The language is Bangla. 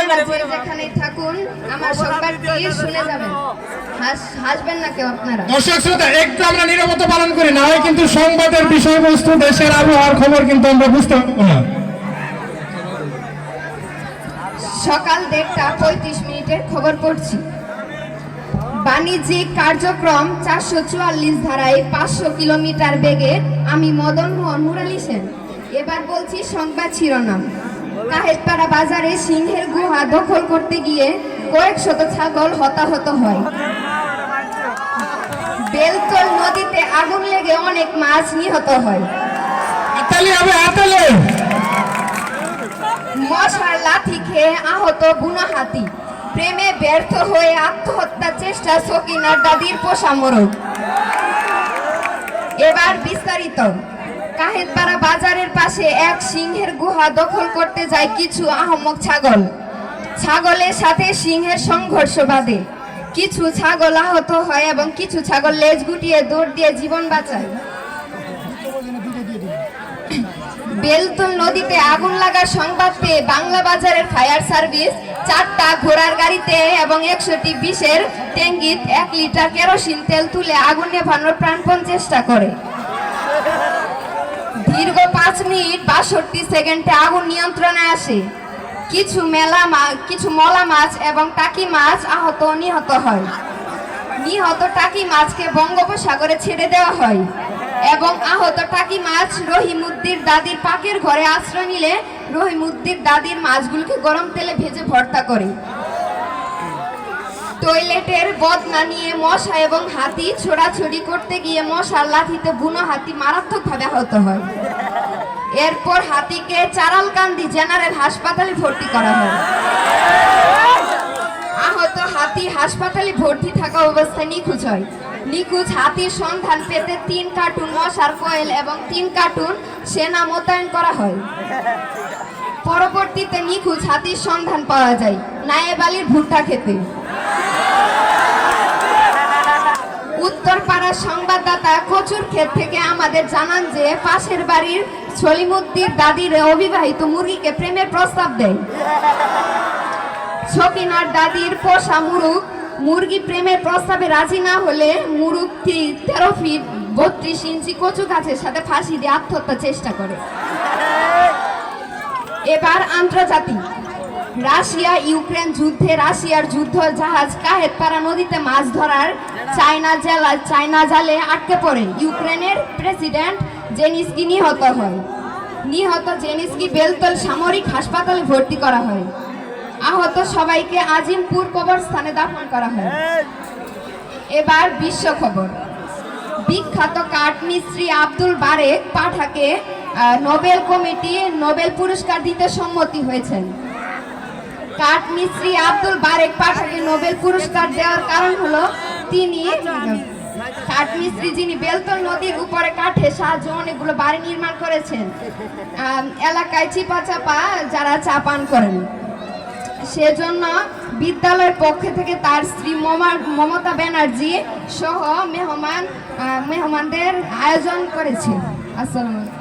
আপনারা যেখানেই থাকুন আমার সংবাদটি শুনে যাবেন। হাসবেন না কেউ আপনারা। দর্শক শ্রোতা, একটু আমরা নীরবতা পালন করি, না হয় কিন্তু সংবাদের বিষয়বস্তু দেশের আবহাওয়ার খবর কিন্তু আমরা বুঝতে পারবো না। সকাল 1:35 খবর পড়ছি। বাণিজ্যিক কার্যক্রম 444 ধারায় 500 কিলোমিটার বেগে। আমি মদন মোহন মুরালী সেন। এবার বলছি সংবাদ শিরোনাম। কাহেতপাড়া বাজারে সিংহের গুহা দখল করতে গিয়ে কয়েক শত ছাগল হতাহত হয়। বেলতল নদীতে আগুন লেগে অনেক মাছ নিহত হয়। মশার লাথি খেয়ে আহত বুনো হাতি। প্রেমে ব্যর্থ হয়ে আত্মহত্যা চেষ্টা সকিনার দাদির পোষা মোরগ। এবার বিস্তারিত। কাহেতপাড়া বাজারের পাশে এক সিংহের গুহা দখল করতে যায় কিছু আহমক ছাগল। ছাগলের সাথে সিংহের সংঘর্ষ বাধে। কিছু ছাগল আহত হয় এবং কিছু ছাগল লেজ গুটিয়ে দৌড় দিয়ে জীবন বাঁচায়। বেলতল নদীতে আগুন লাগার সংবাদ পেয়ে বাংলা বাজারের ফায়ার সার্ভিস 4টা ঘোড়ার গাড়িতে এবং 100টি বিষের ট্যাঙ্কিত 1 লিটার কেরোসিন তেল তুলে আগুন নেভানোর প্রাণপণ চেষ্টা করে। দীর্ঘ 5 মিনিট 62 সেকেন্ডে আগুন নিয়ন্ত্রণে আসে। কিছু মলা মাছ এবং টাকি মাছ আহত নিহত হয়। নিহত টাকি মাছকে বঙ্গোপসাগরে ছেড়ে দেওয়া হয় এবং আহত টাকি মাছ রহিমউদ্দির দাদির পাকের ঘরে আশ্রয় নিলে রহিমউদ্দির দাদির মাছগুলোকে গরম তেলে ভেজে ভর্তা করে। টয়লেটের বদনা নিয়ে মশা এবং হাতি ছোড়াছড়ি করতে গিয়ে মশার লাঠিতে বুনো হাতি মারাত্মকভাবে আহত হয়। এরপর হাতিকে চারালকান্দি জেনারেল হাসপাতালে ভর্তি করা হয়। আহত হাতি হাসপাতালে ভর্তি থাকা অবস্থায় নিখোঁজ হয়। নিখোঁজ হাতির সন্ধান পেতে 3 কার্টুন মশার কয়েল এবং 3 কার্টুন সেনা মোতায়েন করা হয়। পরবর্তীতে নিখোঁজ হাতির সন্ধান পাওয়া যায় নায়েব আলীর ভুট্টা খেতে। উত্তরপাড়ার সংবাদদাতা কচুর ক্ষেত থেকে আমাদের জানান যে পাশের বাড়ির সলিমউদ্দির দাদির অবিবাহিত মুরগিকে প্রেমের প্রস্তাব দেয়। সকিনার দাদির পোষা মুরগি প্রেমের প্রস্তাবে রাজি না হলে মুরগটি 13 ফিট 32 ইঞ্চি কচু গাছের সাথে ফাঁসি দিয়ে আত্মহত্যা চেষ্টা করে। এবার আন্তর্জাতিক। রাশিয়া ইউক্রেন যুদ্ধে রাশিয়ার যুদ্ধ জাহাজ কাহেতপাড়া নদীতে মাছ ধরার চায়না জালে আটকে পড়ে ইউক্রেনের প্রেসিডেন্ট জেলেনস্কি নিহত হয়। নিহত জেলেনস্কি বেলতল সামরিক হাসপাতালে ভর্তি করা হয়। আহত সবাইকে আজিমপুর কবরস্থানে দাফন করা হয়। এবার বিশ্ব খবর। বিখ্যাত কাঠমিস্ত্রি আব্দুল বারেক পাঠাকে নোবেল কমিটি নোবেল পুরস্কার দিতে সম্মতি হয়েছেন। কাঠমিস্ত্রি আব্দুল বারেক পাঠাকে নোবেল পুরস্কার দেওয়ার কারণ হলো তিনি কাঠমিস্ত্রি যিনি বেলতল নদীর উপরে কাঠের সাহায্যে অনেকগুলো বাড়ি নির্মাণ করেছেন। এলাকায় চিপা যারা চা পান করেন, সেজন্য বিদ্যালয়ের পক্ষ থেকে তার স্ত্রী মমতা ব্যানার্জি সহ মেহমানদের আয়োজন করেছে। আসসালামু আলাইকুম।